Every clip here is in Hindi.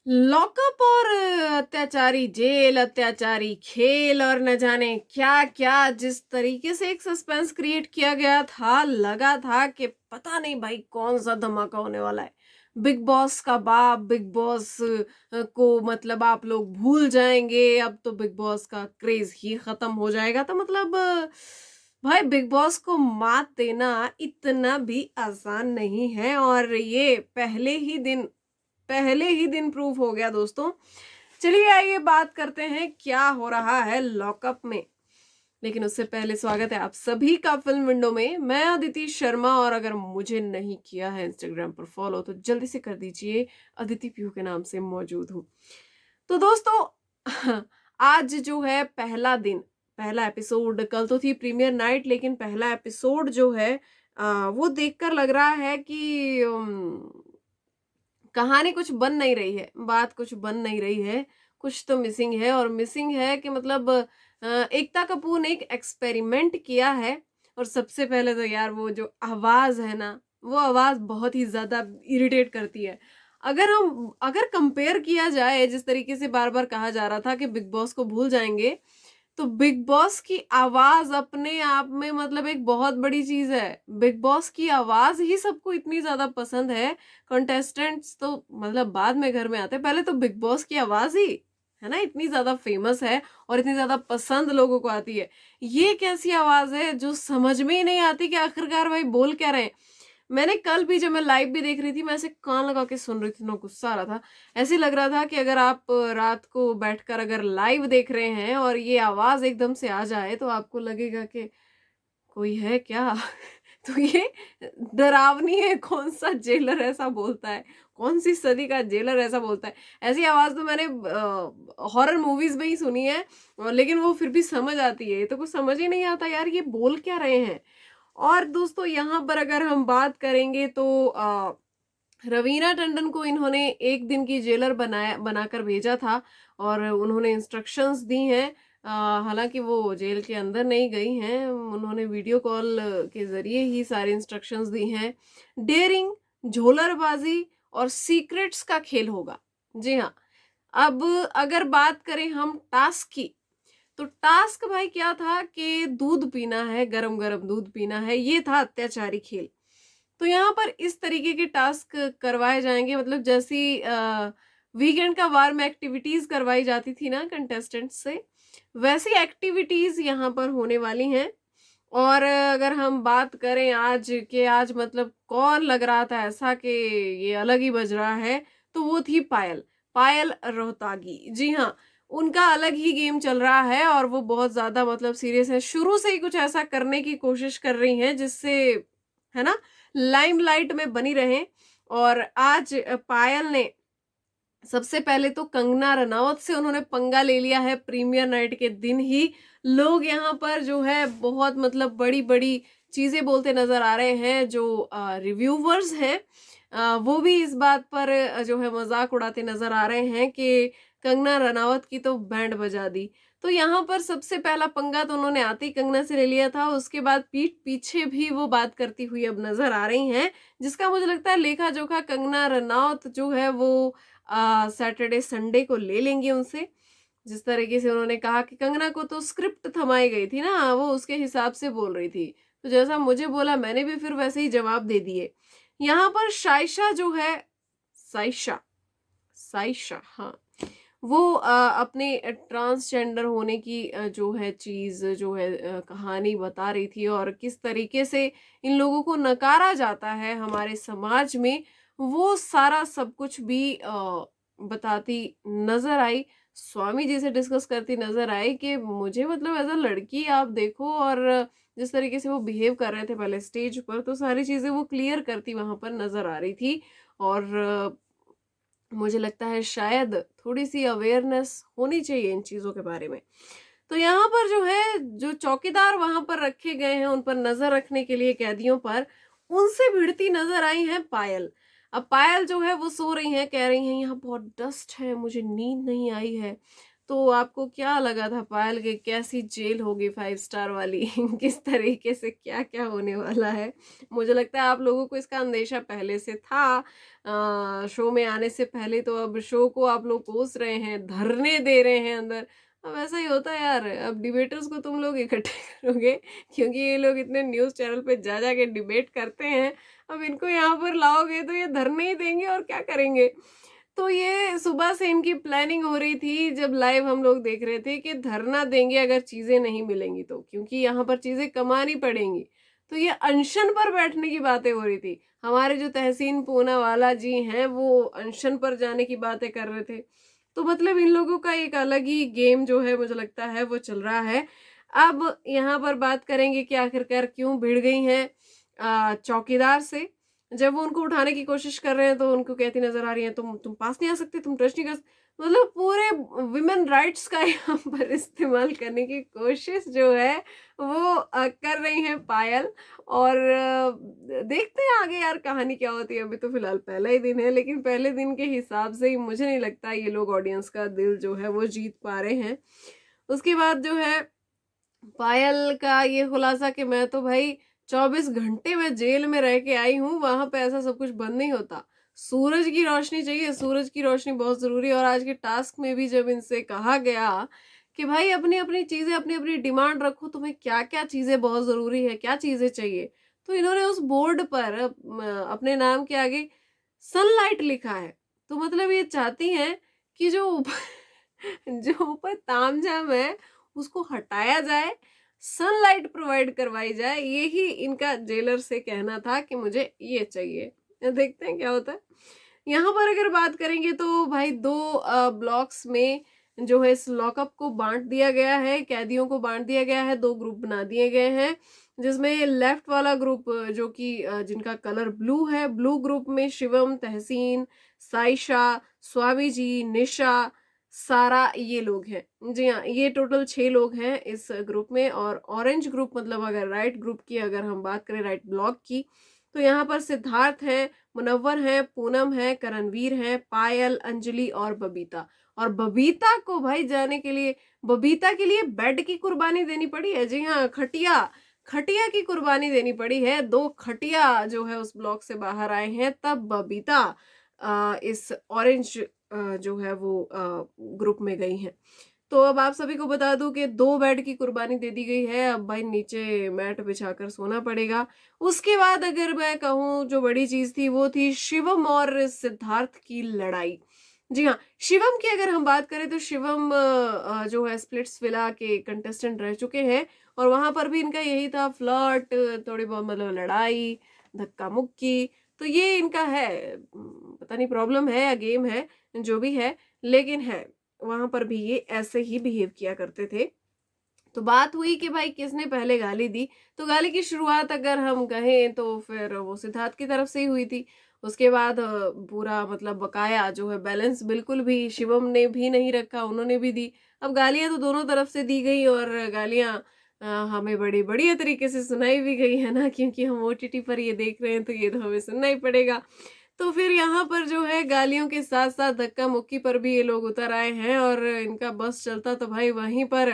लॉकअप और अत्याचारी जेल, अत्याचारी खेल और न जाने क्या-क्या जिस तरीके से एक सस्पेंस क्रिएट किया गया था, लगा था कि पता नहीं भाई कौन-सा धमाका होने वाला है। बिग बॉस का बाप, बिग बॉस को मतलब आप लोग भूल जाएँगे, अब तो बिग बॉस का क्रेज़ ही खत्म हो जाएगा। तो मतलब भाई बिग बॉस को मात देना इतना भी आसान नहीं है और ये पहले ही दिन प्रूफ हो गया दोस्तों। चलिए आइए बात करते हैं क्या हो रहा है लॉकअप में। लेकिन उससे पहले स्वागत है आप सभी का फिल्म विंडो में। मैं अदिति शर्मा और अगर मुझे नहीं किया है इंस्टाग्राम पर फॉलो तो जल्दी से कर दीजिए। अदिति पीयू के नाम से मौजूद हूँ। तो दोस्तों आज जो है पहला दिन, पहला एपिसोड, कल तो थी प्रीमियर नाइट लेकिन पहला एपिसोड जो है वो देखकर लग रहा है कि कहानी कुछ बन नहीं रही है, बात कुछ बन नहीं रही है, कुछ तो मिसिंग है और मिसिंग है कि मतलब एकता कपूर ने एक एक्सपेरिमेंट किया है और सबसे पहले तो यार वो जो आवाज़ है ना, वो आवाज़ बहुत ही ज़्यादा इरिटेट करती है। अगर कंपेयर किया जाए जिस तरीके से बार-बार कहा जा रहा था कि बिग बॉस को भूल जाएँगे, तो बिग बॉस की आवाज़ अपने आप में मतलब एक बहुत बड़ी चीज़ है। बिग बॉस की आवाज़ ही सबको इतनी ज़्यादा पसंद है, कंटेस्टेंट्स तो मतलब बाद में घर में आते हैं, पहले तो बिग बॉस की आवाज़ ही, है ना? इतनी ज़्यादा फ़ेमस है और इतनी ज़्यादा पसंद लोगों को आती है। ये कैसी आवाज़ है जो समझ में ही नहीं आती कि आखिरकार भाई बोल क्या रहे हैं? मैंने कल भी जब मैं लाइव भी देख रही थी, मैं ऐसे कान लगा के सुन रही थी, इतना गुस्सा आ रहा था। ऐसे लग रहा था कि अगर आप रात को बैठकर अगर लाइव देख रहे हैं और ये आवाज़ एकदम से आ जाए, तो आपको लगेगा कि कोई है क्या? तो ये डरावनी है, कौन-सा जेलर ऐसा बोलता है? कौन-सी सदी का जेलर ऐसा बोलता है? ऐसी आवाज़ तो मैंने हॉरर मूवीज़ में ही सुनी है लेकिन वो फिर भी समझ आती है। ये तो कुछ समझ ही नहीं आता यार, ये बोल क्या रहे हैं? और दोस्तों यहाँ पर अगर हम बात करेंगे तो रवीना टंडन को इन्होंने 1 दिन की जेलर बनाकर भेजा था और उन्होंने इंस्ट्रक्शंस दी हैं। हालाँकि वो जेल के अंदर नहीं गई हैं, उन्होंने वीडियो कॉल के ज़रिए ही सारी इंस्ट्रक्शंस दी हैं। डेयरिंग, झोलरबाज़ी और सीक्रेट्स का खेल होगा। जी हाँ, अब अगर बात करें हम टास्क की, तो टास्क भाई क्या था कि दूध पीना है, गरम-गरम दूध पीना है, ये था अत्याचारी खेल। तो यहाँ पर इस तरीके के टास्क करवाए जाएँगे मतलब जैसी वीकेंड का वार में एक्टिविटीज़ करवाई जाती थी ना कंटेस्टेंट्स से, वैसी एक्टिविटीज़ यहाँ पर होने वाली हैं। और अगर हम बात करें आज मतलब कौन लग रहा था ऐसा कि ये अलग ही बज रहा है, तो वो थी पायल, पायल रोहतागी। जी हाँ, उनका अलग ही गेम चल रहा है और वो बहुत ज़्यादा मतलब सीरियस है। शुरू से ही कुछ ऐसा करने की कोशिश कर रही हैं जिससे, है ना, लाइमलाइट में बनी रहें। और आज पायल ने सबसे पहले तो कंगना रनावत से उन्होंने पंगा ले लिया है प्रीमियर नाइट के दिन ही। लोग यहाँ पर जो है बहुत मतलब बड़ी-बड़ी चीज़ें बोलते नज़र आ रहे हैं जो रिव्यूवर्स हैं वो भी इस बात पर जो है मज़ाक उड़ाते नज़र आ रहे हैं कि कंगना रनावत की तो बैंड बजा दी। तो यहाँ पर सबसे पहला पंगा तो उन्होंने आते ही कंगना से ले लिया था, उसके बाद पीठ पीछे भी वो बात करती हुई अब नज़र आ रही हैं, जिसका मुझे लगता है लेखा-जोखा कंगना रनावत जो है वो सैटरडे संडे को ले लेंगी उनसे। जिस तरीके से उन्होंने कहा कि कंगना को तो स्क्रिप्ट थमाई गई थी ना, वो उसके हिसाब से बोल रही थी। तो जैसा मुझे बोला मैंने भी फिर वैसे ही जवाब दे दिए। यहाँ पर शाइशा जो है, साइशा साइशा हाँ, वो अपने ट्रांसजेंडर होने की जो है चीज़ जो है कहानी बता रही थी और किस तरीके से इन लोगों को नकारा जाता है हमारे समाज में, वो सारा सब कुछ भी बताती नज़र आई। स्वामी जी से डिस्कस करती नज़र आई कि मुझे मतलब एज़ अ लड़की आप देखो और जिस तरीके से वो बिहेव कर रहे थे पहले स्टेज पर, तो सारी चीज़ें वो क्लियर करती वहाँ पर नज़र आ रही थी। और मुझे लगता है शायद थोड़ी-सी अवेयरनेस होनी चाहिए इन चीज़ों के बारे में। तो यहाँ पर जो है, जो चौकीदार वहाँ पर रखे गए हैं, उन पर नज़र रखने के लिए कैदियों पर, उनसे भिड़ती नज़र आई हैं पायल। अब पायल जो है वो सो रही हैं, कह रही हैं यहाँ बहुत डस्ट है, मुझे नींद नहीं आई है। तो आपको क्या लगा था पायल की कैसी जेल होगी 5 स्टार वाली? किस तरीके से क्या-क्या होने वाला है? मुझे लगता है आप लोगों को इसका अंदेशा पहले से था। शो में आने से पहले, तो अब शो को आप लोग कोस रहे हैं, धरने दे रहे हैं अंदर। अब ऐसा ही होता है यार, अब डिबेटर्स को तुम लोग इकट्ठे करोगे क्योंकि ये लोग इतने न्यूज़ चैनल पे जा के डिबेट करते हैं। अब इनको यहाँ पर लाओगे तो ये धरने ही देंगे और क्या करेंगे? तो ये सुबह से इनकी प्लानिंग हो रही थी, जब लाइव हम लोग देख रहे थे कि धरना देंगे अगर चीज़ें नहीं मिलेंगी तो, क्योंकि यहाँ पर चीज़ें कमानी पड़ेंगी। तो ये अनशन पर बैठने की बातें हो रही थी। हमारे जो तहसीन पूनावाला जी हैं, वो अनशन पर जाने की बातें कर रहे थे। तो मतलब इन लोगों का एक अलग ही गेम जो है मुझे लगता है वो चल रहा है। अब यहाँ पर बात करेंगे कि आखिरकार क्यों भिड़ गई हैं चौकीदार से। जब वो उनको उठाने की कोशिश कर रहे हैं तो उनको कहती नजर आ रही हैं, तुम पास नहीं आ सकते, तुम टच नहीं कर मतलब पूरे विमेन राइट्स का यहाँ पर इस्तेमाल करने की कोशिश जो है वो कर रही हैं पायल। और देखते हैं आगे यार कहानी क्या होती है। अभी तो फिलहाल पहला ही दिन है, लेकिन पहले दिन के हिसाब से ही मुझे नहीं लगता ये लोग ऑडियंस का दिल जो है वो जीत पा रहे हैं। उसके बाद जो है पायल का ये खुलासा कि मैं तो भाई 24 घंटे में जेल में रह के आई हूँ, वहां पे ऐसा सब कुछ बंद नहीं होता। सूरज की रोशनी चाहिए, सूरज की रोशनी बहुत जरूरी है। और आज के टास्क में भी जब इनसे कहा गया कि भाई अपनी अपनी चीजें, अपनी अपनी डिमांड रखो, तुम्हें क्या क्या चीजें बहुत जरूरी है, क्या चीजें चाहिए, तो इन्होंने उस बोर्ड पर अपने नाम के आगे सनलाइट लिखा है। तो मतलब ये चाहती हैं कि जो जो ऊपर तामझाम है उसको हटाया जाए, सनलाइट प्रोवाइड करवाई जाए। यही इनका जेलर से कहना था कि मुझे ये चाहिए। देखते हैं क्या होता है। यहाँ पर अगर बात करेंगे तो भाई दो ब्लॉक्स में जो है इस लॉकअप को बांट दिया गया है, कैदियों को बांट दिया गया है, दो ग्रुप बना दिए गए हैं। जिसमें लेफ्ट वाला ग्रुप जो कि जिनका कलर ब्लू है, ब्लू ग्रुप में शिवम, तहसीन, साइशा, स्वामी जी, निशा, सारा ये लोग हैं। जी हाँ, ये टोटल 6 लोग हैं इस ग्रुप में। और ऑरेंज ग्रुप मतलब अगर राइट ग्रुप की अगर हम बात करें, राइट ब्लॉक की, तो यहाँ पर सिद्धार्थ है, मुनव्वर है, पूनम है, करणवीर है, पायल, अंजलि और बबीता। और बबीता को भाई जाने के लिए, बबीता के लिए बेड की कुर्बानी देनी पड़ी है। जी हाँ, खटिया खटिया की कुर्बानी देनी पड़ी है। 2 खटिया जो है उस ब्लॉक से बाहर आए हैं, तब बबीता इस ऑरेंज जो है वो ग्रुप में गई हैं। तो अब आप सभी को बता दूं कि 2 बेड की कुर्बानी दे दी गई है। अब भाई नीचे मैट बिछाकर सोना पड़ेगा। उसके बाद अगर मैं कहूँ जो बड़ी चीज थी वो थी शिवम और सिद्धार्थ की लड़ाई। जी हाँ, शिवम की अगर हम बात करें तो शिवम जो है स्प्लिट्स विला के कंटेस्टेंट रह चुके हैं। और वहां पर भी इनका यही था, फ्लर्ट, थोड़ी बहुत मतलब लड़ाई, धक्का मुक्की। तो ये इनका है, पता नहीं प्रॉब्लम है या गेम है, जो भी है, लेकिन है। वहां पर भी ये ऐसे ही बिहेव किया करते थे। तो बात हुई कि भाई किसने पहले गाली दी। तो गाली की शुरुआत अगर हम कहें तो फिर वो सिद्धार्थ की तरफ से ही हुई थी। उसके बाद पूरा मतलब बकाया जो है बैलेंस बिल्कुल भी शिवम ने भी नहीं रखा, उन्होंने भी दी। अब गालियां तो दोनों तरफ से दी गई, और गालियां हमें बड़ी बढ़िया तरीके से सुनाई भी गई है ना, क्योंकि हम ओटीटी पर ये देख रहे हैं तो ये तो हमें सुनना ही पड़ेगा। तो फिर यहाँ पर जो है गालियों के साथ साथ धक्का मुक्की पर भी ये लोग उतर आए हैं। और इनका बस चलता तो भाई वहीं पर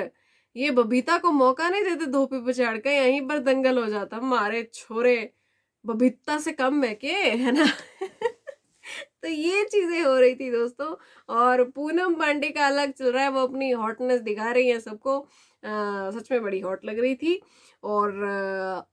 ये बबीता को मौका नहीं देते धोपी पे चढ़ के, यहीं पर दंगल हो जाता। मारे छोरे, बबीता से कम है के, है ना। तो ये चीजें हो रही थी दोस्तों। और पूनम पांडे का अलग चल रहा है, वो अपनी हॉटनेस दिखा रही है सबको। सच में बड़ी हॉट लग रही थी। और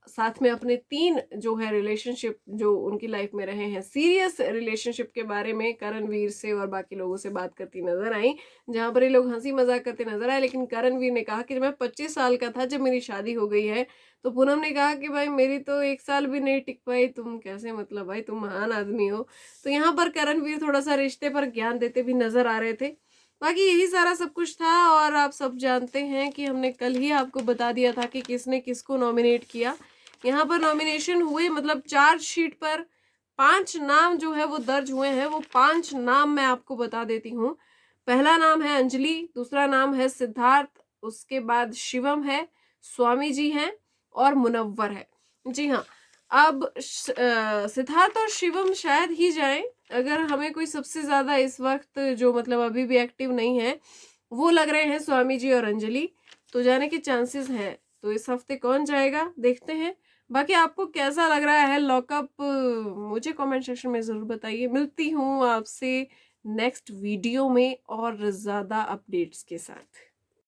साथ में अपने 3 जो है रिलेशनशिप जो उनकी लाइफ में रहे हैं, सीरियस रिलेशनशिप के बारे में करणवीर से और बाकी लोगों से बात करती नजर आई। जहां पर ये लोग हंसी मजाक करते नजर आए, लेकिन करणवीर ने कहा कि जब मैं 25 साल का था जब मेरी शादी हो गई है। तो पूनम ने कहा कि भाई मेरी तो 1 साल भी नहीं टिक पाई, तुम कैसे, मतलब भाई तुम महान आदमी हो। तो यहाँ पर करणवीर थोड़ा सा रिश्ते पर ज्ञान देते भी नजर आ रहे थे। बाकी यही सारा सब कुछ था। और आप सब जानते हैं कि हमने कल ही आपको बता दिया था कि किसने किसको नॉमिनेट किया। यहाँ पर नॉमिनेशन हुए, मतलब चार्जशीट पर 5 नाम जो है वो दर्ज हुए हैं। वो 5 नाम मैं आपको बता देती हूँ। पहला नाम है अंजलि, दूसरा नाम है सिद्धार्थ, उसके बाद शिवम है, स्वामी जी हैं और मुनव्वर है। जी हाँ, अब सिद्धार्थ और शिवम शायद ही जाएं। अगर हमें कोई सबसे ज्यादा इस वक्त जो मतलब अभी भी एक्टिव नहीं है वो लग रहे हैं स्वामी जी और अंजलि, तो जाने के चांसेस हैं। तो इस हफ्ते कौन जाएगा देखते हैं। बाकी आपको कैसा लग रहा है लॉकअप, मुझे कमेंट सेक्शन में ज़रूर बताइए। मिलती हूँ आपसे नेक्स्ट वीडियो में और ज़्यादा अपडेट्स के साथ।